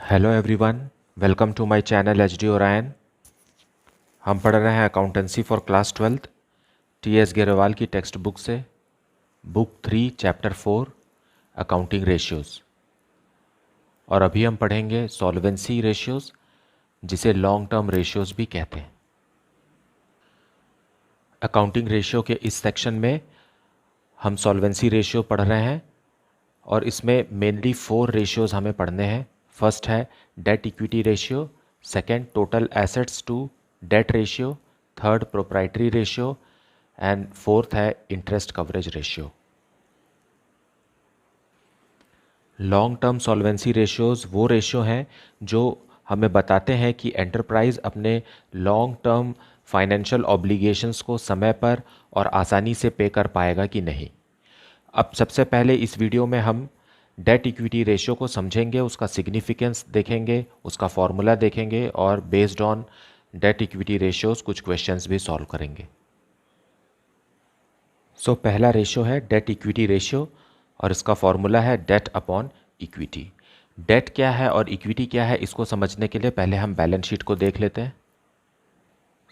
Hello everyone, welcome to my channel H D Orion. हम पढ़ रहे हैं accountancy for class 12 T S Grewal की टेक्स्ट बुक से, बुक 3 चैप्टर 4 अकाउंटिंग रेशियोज़। और अभी हम पढ़ेंगे सॉल्वेंसी रेशियोज़, जिसे लॉन्ग टर्म रेशियोज़ भी कहते हैं। अकाउंटिंग रेशियो के इस सेक्शन में हम सॉल्वेंसी रेशियो पढ़ रहे हैं और इसमें मेनली 4 रेशियोज़ हमें पढ़ने हैं। फर्स्ट है debt equity ratio, second total assets to debt ratio, third proprietary ratio and fourth है interest coverage ratio. Long term solvency ratios वो रेशियो हैं जो हमें बताते हैं कि एंटरप्राइज अपने लॉन्ग टर्म फाइनेंशियल ऑब्लिगेशंस को समय पर और आसानी से पे कर पाएगा कि नहीं। अब सबसे पहले इस वीडियो में हम डेट इक्विटी रेशियो को समझेंगे, उसका सिग्निफिकेंस देखेंगे, उसका फॉर्मूला देखेंगे और based on debt equity ratios कुछ क्वेश्चंस भी सॉल्व करेंगे। सो पहला रेशियो है डेट इक्विटी रेशियो और इसका फॉर्मूला है डेट अपॉन इक्विटी। डेट क्या है और इक्विटी क्या है, इसको समझने के लिए पहले हम बैलेंस शीट को देख लेते हैं।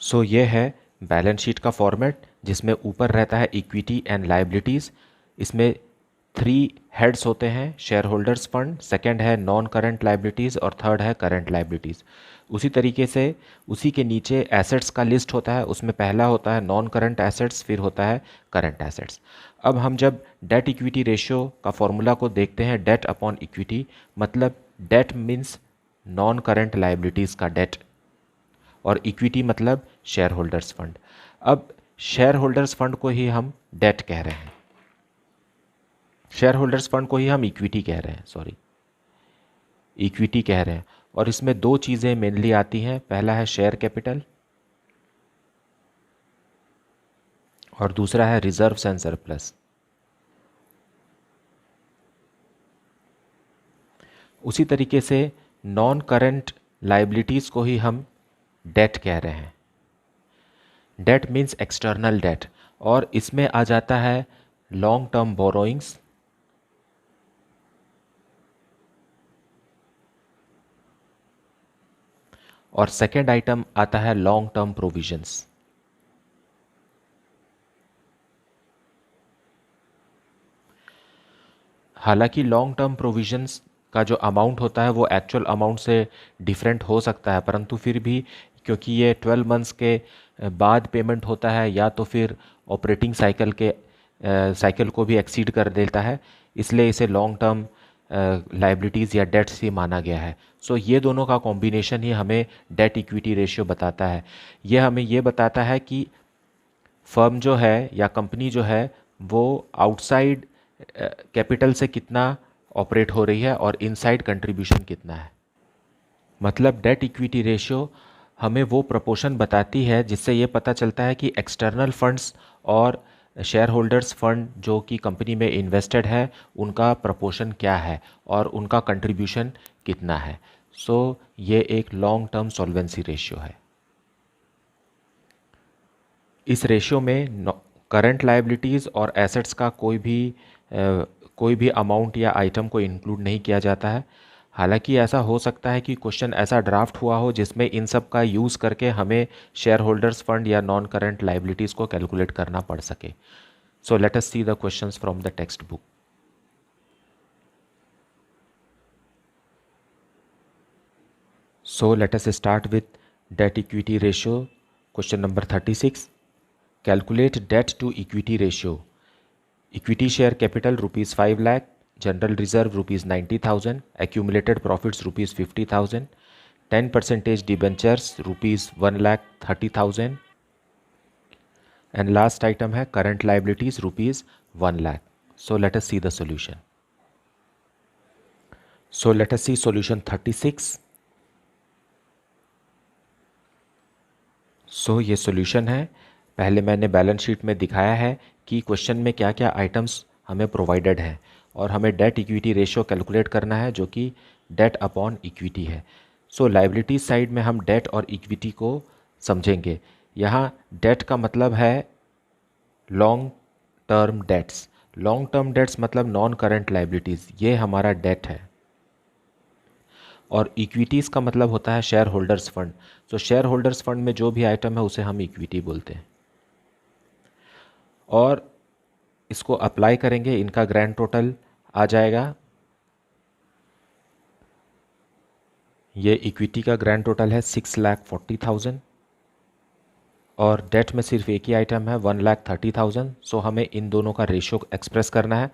सो ये है बैलेंस शीट का फॉर्मेट, जिसमें ऊपर रहता है इक्विटी एंड लायबिलिटीज़। इसमें 3 हेड्स होते हैं, शेयर होल्डर्स फंड, सेकेंड है नॉन करंट लायबिलिटीज़ और थर्ड है करंट लायबिलिटीज़। उसी तरीके से उसी के नीचे एसेट्स का लिस्ट होता है, उसमें पहला होता है नॉन करंट एसेट्स, फिर होता है करंट एसेट्स। अब हम जब डेट इक्विटी रेशियो का फॉर्मूला को देखते हैं, डेट अपॉन इक्विटी मतलब that means non current liabilities का डेट और इक्विटी मतलब शेयर होल्डर्स फंड। अब शेयर होल्डर्स फंड को ही हम डेट कह रहे हैं, शेयर होल्डर्स फंड को ही हम इक्विटी कह रहे हैं, इक्विटी कह रहे हैं। और इसमें 2 चीज़ें मेनली आती हैं, पहला है शेयर कैपिटल और दूसरा है रिजर्व्स एंड सरप्लस। उसी तरीके से नॉन करंट लायबिलिटीज़ को ही हम डेट कह रहे हैं। डेट मीन्स एक्सटर्नल डेट और इसमें आ जाता है लॉन्ग टर्म बोरोइंग्स और सेकेंड आइटम आता है लॉन्ग टर्म प्रोविजंस। हालांकि लॉन्ग टर्म प्रोविजंस का जो अमाउंट होता है वो एक्चुअल अमाउंट से डिफरेंट हो सकता है, परंतु फिर भी क्योंकि ये 12 मंथ्स के बाद पेमेंट होता है या तो फिर ऑपरेटिंग साइकिल को भी एक्सीड कर देता है, इसलिए इसे लॉन्ग टर्म लायबिलिटीज़ या डेट्स ही माना गया है। सो ये दोनों का कॉम्बिनेशन ही हमें डेट इक्विटी रेशियो बताता है। ये हमें ये बताता है कि फर्म जो है या कंपनी जो है वो आउटसाइड कैपिटल से कितना ऑपरेट हो रही है और इनसाइड कंट्रीब्यूशन कितना है। मतलब डेट इक्विटी रेशियो हमें वो प्रोपोर्शन बताती है जिससे ये पता चलता है कि एक्सटर्नल फंड्स और शेयर होल्डर्स फंड जो कि कंपनी में इन्वेस्टेड है उनका प्रोपोर्शन क्या है और उनका कंट्रीब्यूशन कितना है। सो ये एक लॉन्ग टर्म सॉल्वेंसी रेशियो है। इस रेशियो में करंट लायबिलिटीज़ और एसेट्स का कोई भी अमाउंट या आइटम को इंक्लूड नहीं किया जाता है। हालांकि ऐसा हो सकता है कि क्वेश्चन ऐसा ड्राफ्ट हुआ हो जिसमें इन सब का यूज़ करके हमें शेयर होल्डर्स फंड या नॉन करंट लायबिलिटीज़ को कैलकुलेट करना पड़ सके। So let us see the questions from the text book. So let us start with debt equity ratio. Question number 36, calculate debt to equity ratio. Equity share capital ₹5 lakh, general reserve ₹90,000, accumulated profits ₹50,000, 10% debentures ₹1,30,000 and last item है current liabilities ₹1 lakh. So let us see the solution. So let us see solution 36. So ये solution है। पहले मैंने balance sheet में दिखाया है कि question में क्या क्या आइटम्स हमें प्रोवाइडेड हैं और हमें डेट इक्विटी रेशियो कैलकुलेट करना है जो कि डेट अपॉन इक्विटी है। सो लायबिलिटी साइड में हम डेट और इक्विटी को समझेंगे। यहाँ डेट का मतलब है long term dates. Long term dates मतलब नॉन करंट लायबिलिटीज़, ये हमारा डेट है। और इक्विटीज़ का मतलब होता है शेयर होल्डर्स फंड। तो शेयर होल्डर्स फंड में जो भी आइटम है उसे हम इक्विटी बोलते हैं। और इसको अप्लाई करेंगे, इनका ग्रैंड टोटल आ जाएगा, ये इक्विटी का ग्रैंड टोटल है 6,40,000 और डेट में सिर्फ एक ही आइटम है 1,30,000। सो हमें इन दोनों का रेशियो एक्सप्रेस करना है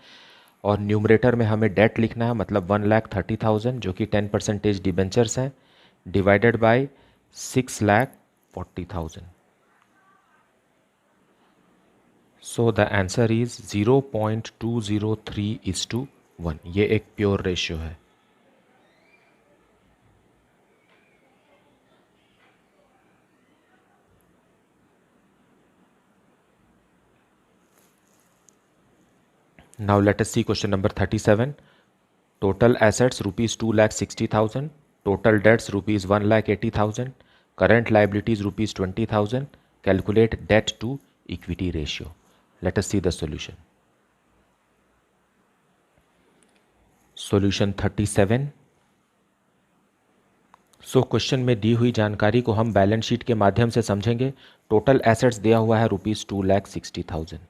और न्यूमरेटर में हमें डेट लिखना है, मतलब 1,30,000 जो कि 10% डिबेंचर्स हैं, divided by 6,40,000। So the answer is 0.203:1। ये एक प्योर रेशियो है। Now let us see question number 37. Total assets rupees 2,60,000. Total debts rupees 1,80,000. Current liabilities rupees 20,000. Calculate debt to equity ratio. Let us see the solution. Solution 37. So question में दी हुई जानकारी को हम balance sheet के माध्यम से समझेंगे। टोटल एसेट्स दिया हुआ है रुपीज़ 2,60,000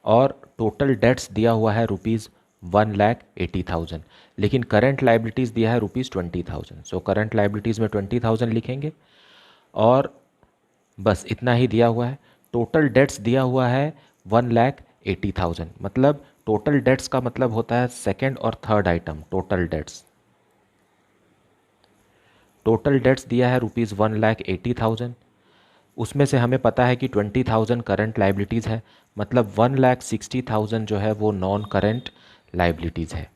और टोटल डेट्स दिया हुआ है रुपीज़ 1,80,000, लेकिन करंट लाइबिलिटीज़ दिया है रुपीज़ 20,000। सो करंट लाइबिलिटीज़ में 20,000 लिखेंगे और बस इतना ही दिया हुआ है। टोटल डेट्स दिया हुआ है 1,80,000, मतलब टोटल डेट्स का मतलब होता है सेकेंड और third item total debts. Total debts दिया है रुपीज़ 1,80,000, उसमें से हमें पता है कि 20,000 करंट लाइबिलिटीज़ है, मतलब 1,60,000 जो है वो नॉन करंट लाइबिलिटीज़ है।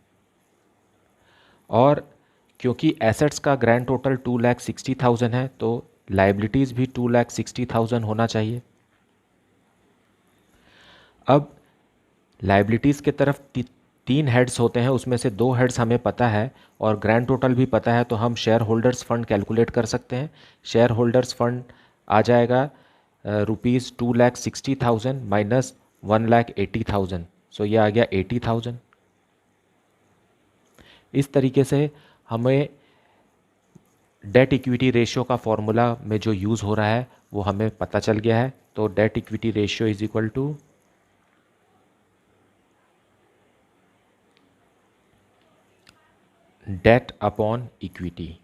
और क्योंकि एसेट्स का ग्रैंड टोटल 2,60,000 है तो लाइबिलिटीज़ भी 2,60,000 होना चाहिए। अब लाइबिलिटीज़ के तरफ तीन हेड्स होते हैं, उसमें से 2 हेड्स हमें पता है और ग्रैंड टोटल भी पता है, तो हम शेयर होल्डर्स फंड कैलकुलेट कर सकते हैं। शेयर होल्डर्स फंड आ जाएगा रुपीज़ 2,60,000 माइनस 1,80,000। सो ये आ गया 80,000। इस तरीके से हमें डेट इक्विटी रेशियो का फॉर्मूला में जो यूज़ हो रहा है वो हमें पता चल गया है। तो debt equity ratio is equal to debt upon equity.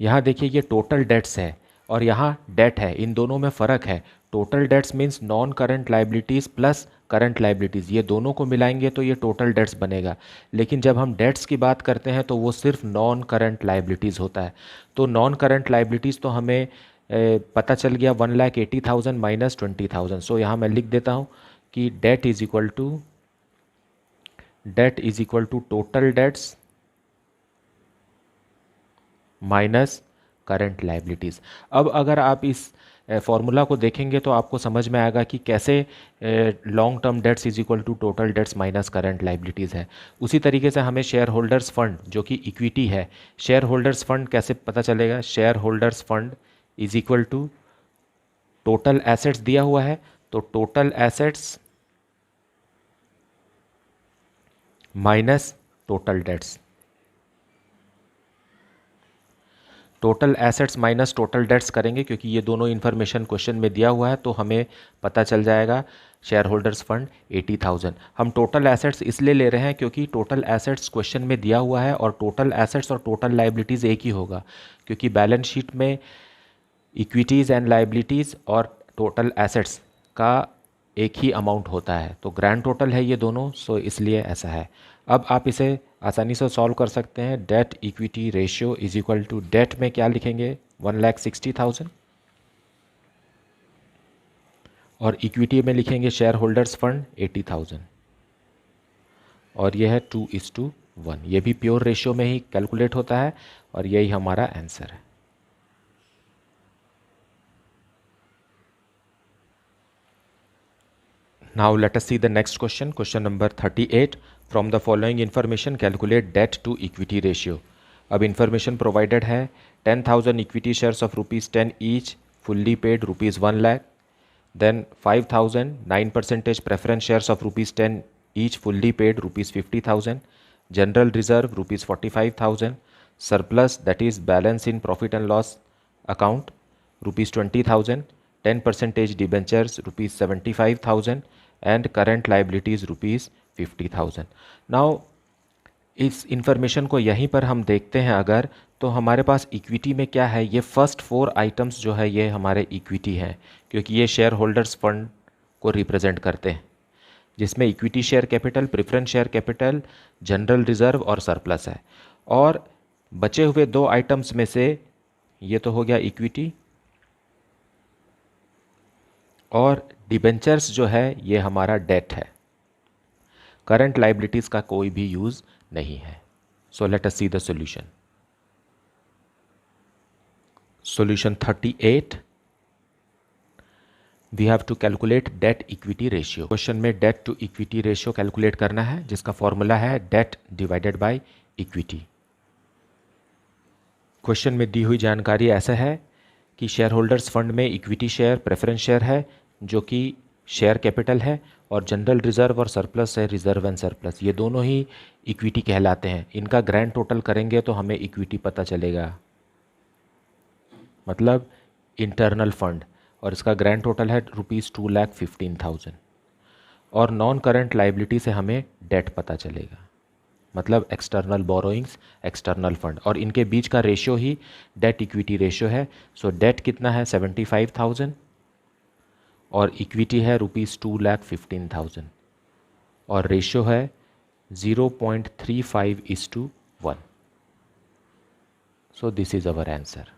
यहाँ देखिए ये टोटल डेट्स है और यहाँ डेट है, इन दोनों में फ़र्क है। Total debts means non current liabilities plus current liabilities, ये दोनों को मिलाएंगे तो ये टोटल डेट्स बनेगा। लेकिन जब हम डेट्स की बात करते हैं तो वो सिर्फ नॉन करंट लाइबिलिटीज़ होता है। तो नॉन करंट लाइबिलिटीज़ तो हमें पता चल गया 1,80,000 माइनस 20,000। सो यहाँ मैं लिख देता हूँ कि debt is equal to total debts minus current liabilities. अब अगर आप इस फॉर्मूला को देखेंगे तो आपको समझ में आएगा कि कैसे long term debts is equal to total debts minus current liabilities है। उसी तरीके से हमें शेयर होल्डर्स फंड जो कि इक्विटी है, शेयर होल्डर्स फंड कैसे पता चलेगा? Share holders fund is equal to total assets दिया हुआ है तो total assets minus total debts. Total assets minus total debts करेंगे क्योंकि ये दोनों इन्फॉर्मेशन क्वेश्चन में दिया हुआ है, तो हमें पता चल जाएगा शेयर होल्डर्स फंड 80,000। हम टोटल एसेट्स इसलिए ले रहे हैं क्योंकि टोटल एसेट्स क्वेश्चन में दिया हुआ है और टोटल एसेट्स और टोटल लाइबिलिटीज़ एक ही होगा, क्योंकि बैलेंस शीट में इक्विटीज़ एंड लाइबिलिटीज़ और टोटल एसेट्स का एक ही अमाउंट होता है। तो ग्रैंड टोटल है ये दोनों, सो इसलिए ऐसा है। अब आप इसे आसानी से सॉल्व कर सकते हैं। Debt equity ratio is equal to, debt में क्या लिखेंगे 1,60,000 और इक्विटी में लिखेंगे शेयर होल्डर्स फंड 80,000 और यह है 2:1। ये भी प्योर रेशियो में ही कैलकुलेट होता है और यही हमारा आंसर है। Now let us see the next question, question number 38. From the following information calculate debt to equity ratio. अब information provided है 10,000 equity shares of ₹10 each fully paid ₹1 lakh, then 5,000 9% preference shares of ₹10 each fully paid ₹50,000, general reserve rupees 45,000, surplus that is balance in profit and loss account rupees 20,000, 10% debentures rupees 75,000 and current liabilities rupees 50,000। Now इस information को यहीं पर हम देखते हैं अगर, तो हमारे पास इक्विटी में क्या है, ये फर्स्ट 4 आइटम्स जो है ये हमारे इक्विटी हैं, क्योंकि ये शेयर होल्डर्स फंड को रिप्रेजेंट करते हैं, जिसमें equity share capital, preference share capital, general reserve और सरप्लस है। और बचे हुए 2 आइटम्स में से ये तो हो गया इक्विटी, और डिबेंचर्स जो है ये हमारा डेट है। करंट लाइबिलिटीज़ का कोई भी यूज़ नहीं है। So let us see the solution. Solution 38, we have to calculate debt equity ratio. Question में debt to equity ratio calculate करना है, जिसका फॉर्मूला है debt divided by equity. Question में दी हुई जानकारी ऐसा है कि शेयर होल्डर्स फंड में इक्विटी शेयर, प्रेफरेंस शेयर है जो कि शेयर कैपिटल है, और जनरल रिजर्व और सरप्लस है रिजर्व एंड सरप्लस, ये दोनों ही इक्विटी कहलाते हैं। इनका ग्रैंड टोटल करेंगे तो हमें इक्विटी पता चलेगा, मतलब इंटरनल फंड, और इसका ग्रैंड टोटल है रुपीज़ 2,15,000। और नॉन करंट लाइबिलिटी से हमें डेट पता चलेगा, मतलब एक्सटर्नल बोरोइंग्स, एक्सटर्नल फंड, और इनके बीच का रेशियो ही डेट इक्विटी रेशियो है। सो डेट कितना है 75,000 और इक्विटी है रुपीज़ 2,15,000, और रेशियो है 0.35:1। So this is our answer.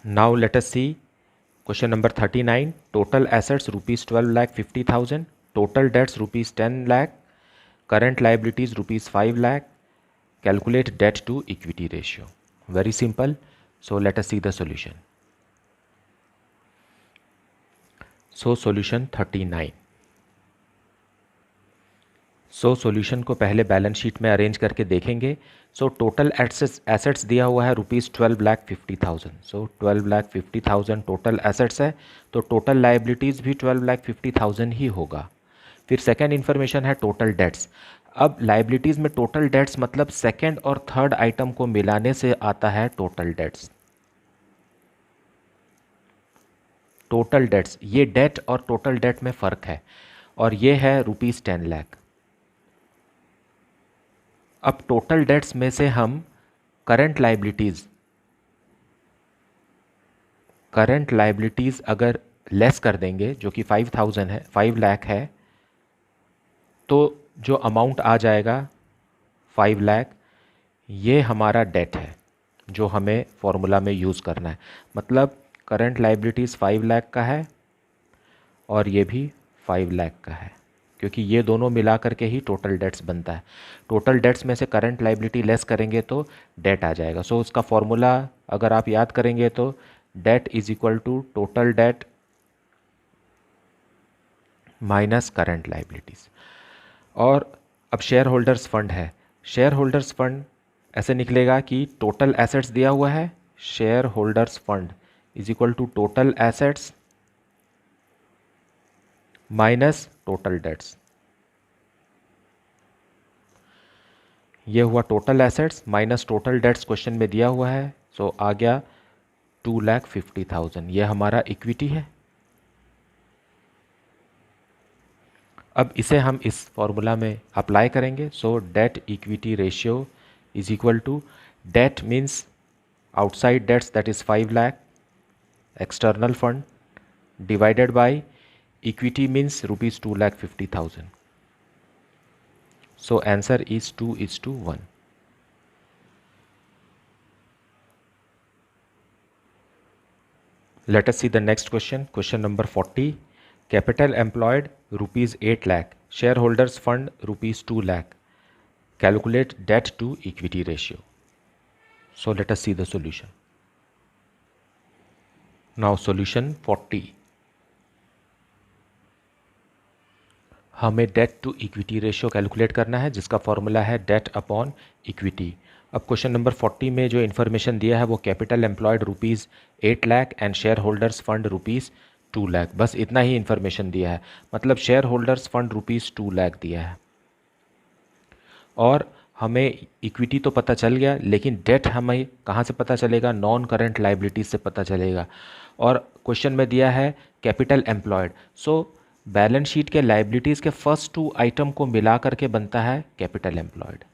Now let us see question number 39। Total assets rupees 12,50,000, total debts rupees 10 lakh, current liabilities rupees 5 lakh, calculate debt to equity ratio. Very simple. So let us see the solution. So solution 39। So solution को पहले balance sheet में arrange करके देखेंगे। So total assets दिया हुआ है rupees 12,50,000। सो 12,50,000 total assets है, तो टोटल लाइबिलिटीज़ भी 12,50,000 ही होगा। फिर सेकेंड इन्फॉर्मेशन है टोटल डेट्स। अब लाइबिलिटीज़ में टोटल डेट्स मतलब सेकेंड और थर्ड आइटम को मिलाने से आता है टोटल डेट्स। टोटल डेट्स, ये डेट और टोटल डेट में फ़र्क है, और ये है रुपीज़ 10 लाख। अब टोटल डेट्स में से हम करंट लाइबिलिटीज़ अगर लेस कर देंगे, जो कि 5,000 है, 5 लाख है, तो जो अमाउंट आ जाएगा 5 लाख, ये हमारा डेट है जो हमें फॉर्मूला में यूज़ करना है। मतलब करंट लाइबिलिटीज़ 5 लाख का है और ये भी 5 लाख का है, क्योंकि ये दोनों मिला करके ही टोटल डेट्स बनता है। टोटल डेट्स में से करंट लाइबिलिटी लेस करेंगे तो डेट आ जाएगा। सो उसका फॉर्मूला अगर आप याद करेंगे तो debt is equal to total debt minus current liabilities. और अब शेयर होल्डर्स फंड है, शेयर होल्डर्स फंड ऐसे निकलेगा कि टोटल एसेट्स दिया हुआ है, share holders fund is equal to total assets minus total debts. ये हुआ total assets minus total debts, question में दिया हुआ है। सो आ गया 2,50,000, ये हमारा इक्विटी है। अब इसे हम इस फॉर्मूला में अप्लाई करेंगे। So debt equity ratio is equal to, debt means outside debts that is 5 lakh external fund, divided by equity means rupees 2,50,000। So answer is 2:1. Let us see the next question. Question number 40. Capital employed rupees 8 lakh. Shareholders fund rupees 2 lakh. Calculate debt to equity ratio. So let us see the solution. Now solution 40. हमें debt to equity ratio calculate करना है, जिसका formula है debt upon equity. अब question number 40 में जो information दिया है वो capital employed rupees 8 lakh and share holders fund rupees 2 lakh, बस इतना ही इन्फॉर्मेशन दिया है, मतलब शेयर होल्डर्स फंड ₹2 लाख दिया है। और हमें इक्विटी तो पता चल गया, लेकिन डेट हमें कहाँ से पता चलेगा? नॉन करंट लाइबिलिटीज से पता चलेगा। और क्वेश्चन में दिया है कैपिटल एम्प्लॉयड, सो बैलेंस शीट के लाइबिलिटीज़ के फर्स्ट 2 आइटम को मिला करके बनता है कैपिटल एम्प्लॉयड।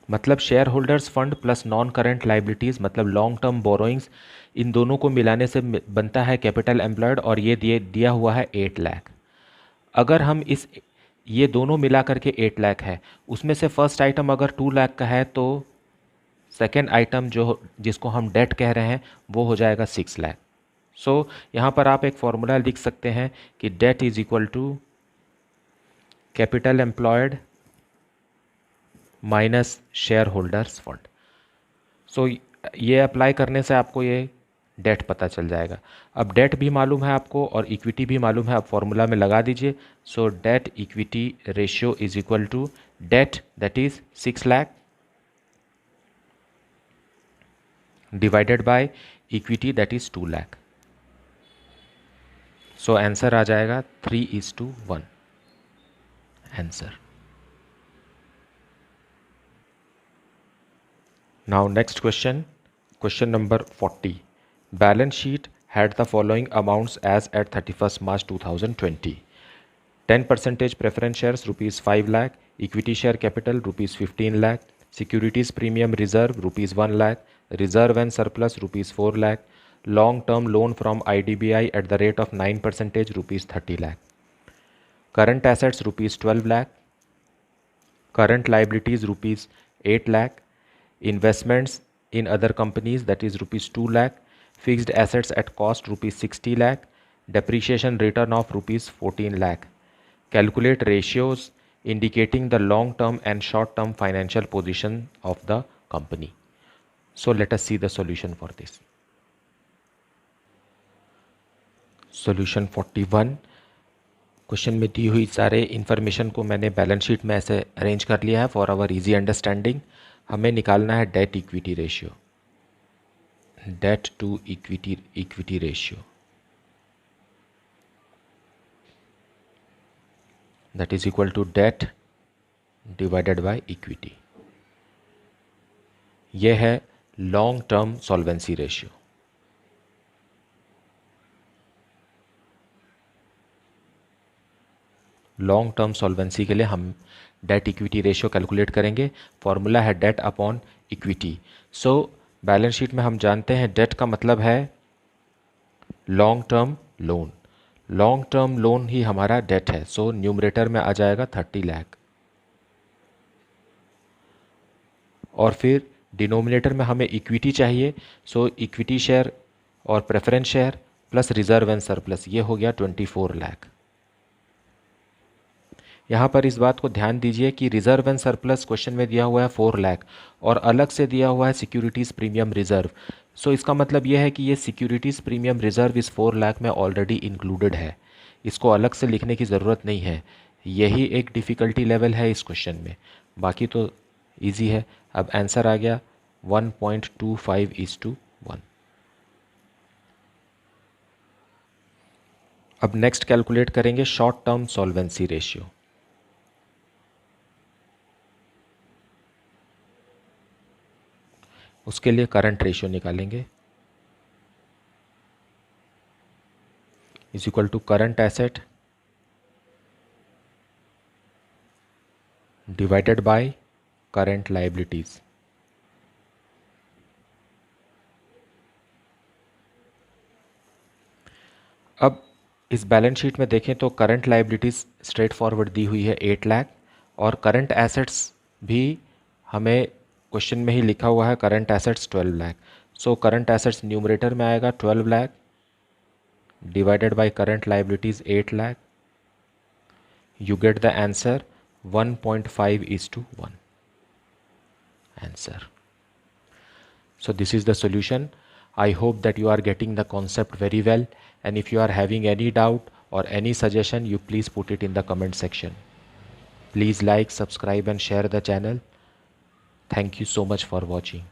मतलब share holders fund plus non current liabilities मतलब लॉन्ग टर्म बोरोइंग्स, इन दोनों को मिलाने से बनता है कैपिटल एम्प्लॉयड, और ये दिया हुआ है 8 लाख। अगर हम ये दोनों मिला करके 8 लाख है, उसमें से फर्स्ट आइटम अगर 2 लाख का है तो सेकेंड आइटम जिसको हम डेट कह रहे हैं वो हो जाएगा 6 लाख। सो यहाँ पर आप एक फॉर्मूला लिख सकते हैं कि debt is equal to capital employed minus share holders fund. So ये अप्लाई करने से आपको ये डेट पता चल जाएगा। अब डेट भी मालूम है आपको और इक्विटी भी मालूम है, आप फॉर्मूला में लगा दीजिए। So debt equity ratio is equal to debt that is 6 lakh divided by equity that is 2 lakh. So answer आ जाएगा 3:1 answer. Now next question, question number 40। Balance sheet had the following amounts as at 31st March 2020. 10% preference shares ₹5 lakh, equity share capital ₹15 lakh, securities premium reserve ₹1 lakh, reserve and surplus ₹4 lakh, long term loan from IDBI at the rate of 9% ₹30 lakh, current assets ₹12 lakh, current liabilities ₹8 lakh, investments in other companies that is ₹2 lakh, fixed assets at cost ₹60 lakh, depreciation return of ₹14 lakh. Calculate ratios indicating the long term and short term financial position of the company. So let us see the solution for this. Solution 41। Question में दी हुई सारे information को मैंने balance sheet में ऐसे arrange कर लिया है फॉर आवर इजी अंडरस्टैंडिंग। हमें निकालना है debt equity ratio, debt to equity ratio, that is equal to debt divided by equity। यह है long term solvency ratio. Long term solvency के लिए हम डेट इक्विटी रेशियो कैलकुलेट करेंगे। फॉर्मूला है debt upon equity. So balance sheet में हम जानते हैं डेट का मतलब है long term loan, long term loan ही हमारा डेट है। सो न्यूमरेटर में आ जाएगा 30 लाख, और फिर डिनोमिनेटर में हमें इक्विटी चाहिए। सो इक्विटी शेयर और preference share plus reserve and surplus, ये हो गया 24 लाख। यहाँ पर इस बात को ध्यान दीजिए कि रिजर्व एंड सरप्लस क्वेश्चन में दिया हुआ है 4 लाख और अलग से दिया हुआ है सिक्योरिटीज़ प्रीमियम रिजर्व। सो इसका मतलब यह है कि ये सिक्योरिटीज़ प्रीमियम रिजर्व इस 4 लाख में ऑलरेडी इंक्लूडेड है, इसको अलग से लिखने की ज़रूरत नहीं है। यही एक डिफ़िकल्टी लेवल है इस क्वेश्चन में, बाकी तो ईजी है। अब आंसर आ गया 1.25:1। अब नेक्स्ट कैलकुलेट करेंगे शॉर्ट टर्म सॉल्वेंसी रेशियो। उसके लिए करंट रेशियो निकालेंगे, is equal to current asset divided by current liabilities. अब इस बैलेंस शीट में देखें तो करंट लाइबिलिटीज स्ट्रेट फॉरवर्ड दी हुई है 8 लाख, और करंट एसेट्स भी हमें क्वेश्चन में ही लिखा हुआ है current assets 12 lakh. So current assets numerator में आएगा 12 lakh divided by current liabilities 8 lakh. You get the answer 1.5:1 answer. So this is the solution. I hope that you are getting the concept very well, and if you are having any doubt or any suggestion, you please put it in the comment section. Please like, subscribe and share the channel. Thank you so much for watching.